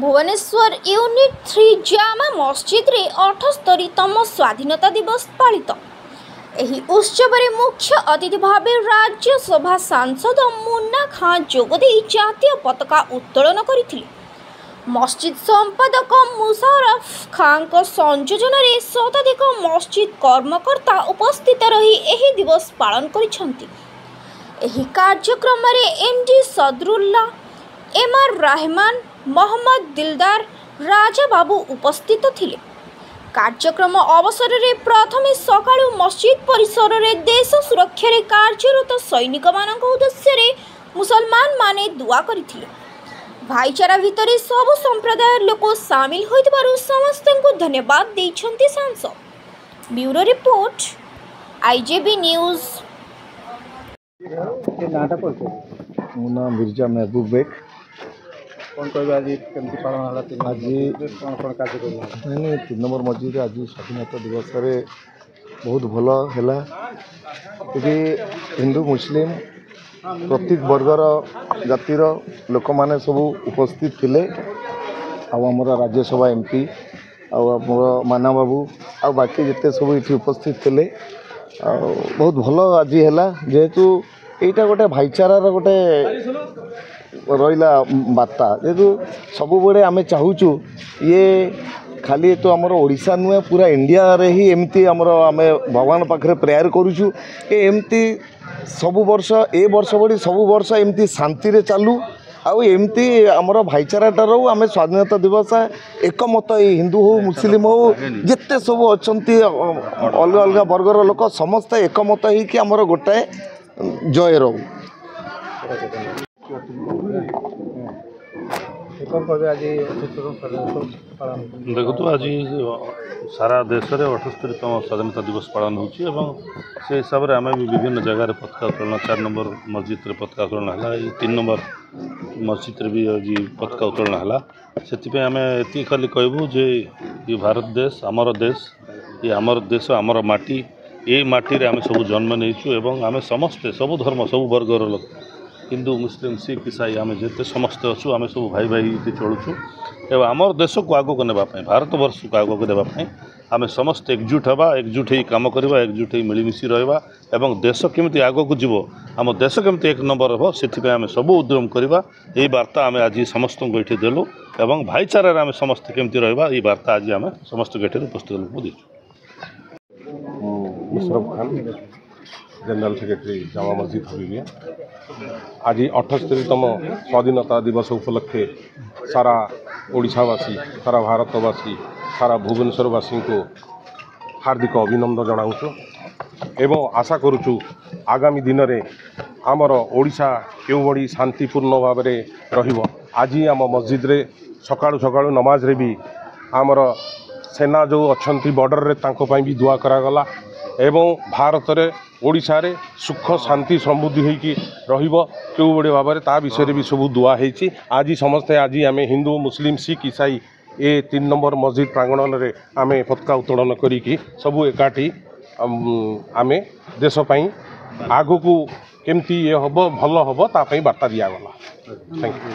Bhubaneswar unit 3 Jama Masjid रे 78तम स्वाधीनता दिवस पालित। एही उत्सव रे मुख्य अतिथि भावे राज्यसभा सांसद मुन्ना खां जोगदे जातीय पताका उत्तोलन करथिले। मस्जिद संपादक मुशर्रफ खां को संयोजन रे शताधिक मस्जिद कर्मकर्ता उपस्थित रही एही दिवस पालन करिसंती। एही कार्यक्रम रे एमडी सदरुल्ला, एमआर रहमान, मोहम्मद दिलदार, राजा बाबू उपस्थित थिले। कार्यक्रम अवसर रे प्रथमे सकाळु मस्जिद परिसर रे देश सुरक्षा रे कार्यरत सैनिक मानक उद्देश्य रे मुसलमान माने दुआ करिथिले। भाईचारा भितरे सब संप्रदाय लोक शामिल होइतबारु समस्त को धन्यवाद दैछंती सांसद। Bureau report, IJB news. Muna Mirza महबूब बेग कौन कहबे आज केमती पालन होला? आज कौन कौन कार्य करला? नहीं 3 नंबर मस्जिद आज स्वाधीनता दिवस रे बहुत भल है। ये हिंदू मुस्लिम प्रत्येक वर्गर जातिर लोक माने सब उपस्थित थिले। आमर राज्यसभा एमपी आमर माना बाबू आ बाकी जिते सब ये उपस्थित थिले। बहुत भल आज है जेहेतु यहीटा गोटे भाईचारार गोटे रहा बार्ता। जेहेतु सब बड़े आम चाहूँ ये खाली तो आमर ओडिशा नुहे पूरा इंडिया रे ही एमती आमर आम भगवान पाखे प्रेयर करूँ एमती सब वर्ष ए वर्ष बड़ी सब वर्ष एमती शांति रे चालू आउ एमती आमर भाईचाराटा रो आम स्वाधीनता दिवस एकमत हिंदू हो मुस्लिम हो जिते सब अच्छा अलग अलग वर्गर लोक समस्त एकमत होकि आमर गोटाए जय रो। देखो तो आज सारा देश में 78तम स्वाधीनता दिवस पालन होची एवं से हिसाब से आम भी विभिन्न जगह पताका उत्तोलन 4 नंबर मस्जिद रे पताका उत्तोलन है, 3 नंबर मस्जिद रे भी आज पताका उत्तोलन है। आम ये खाली कहबू जे ये भारत देश आमर देश आमर माटी ये माटी रे आम सब जन्म नहीं एवं आम समस्ते सब धर्म सब वर्गर लोक हिंदू मुस्लिम सिख ईसाई आम जिते समस्ते अच्छु आम सब भाई भाई चलुचु एवं आमर देश को आगक नापी भारत वर्ष को आगक देवाई आम समस्त एकजुट हवा एकजुट ही काम करवा एकजुट ही मिलमिशी रहा एवं देश केमती आगक जीव आम देश केमती 1 नंबर हम से आम सब उद्यम करवा यही वार्ता आम आज समस्त को ये देलु एवं भाईचारा आम समस्त केमती रहा ये वार्ता आज आम समस्त को ये उपस्थित लोक देचु। Musharraf Khan, general secretary Jama Masjid Habibiya. आज 78तम स्वाधीनता दिवस उपलक्षे सारा ओडिशावासी सारा भारतवासी सारा भुवनेश्वरवासी को हार्दिक अभिनंदन जनाऊँ एवं आशा करुचु आगामी दिन में आमर ओडिशा क्यों बड़ी शांतिपूर्ण भाव में रहिबो। आज आम मस्जिद रे सकाळु सकाळु नमाज रे भी आमर सेना जो अच्छी बॉर्डर रे तांको पाई भी दुआ करागला एवं भारत रे ओडिशा रे सुख शांति समृद्धि होइकी रहिबो क्यों बड़े भाव में ता विषय भी सब दुआ होइछि। आज समस्ते आज आम हिंदू मुस्लिम सिख ईसाई ये 3 नंबर मस्जिद प्रांगण में आम पताका उत्तोलन करी सबू एकाठी आम देश आगू केमती ये हम भल हम तापाई बार्ता दिगला। Thank you.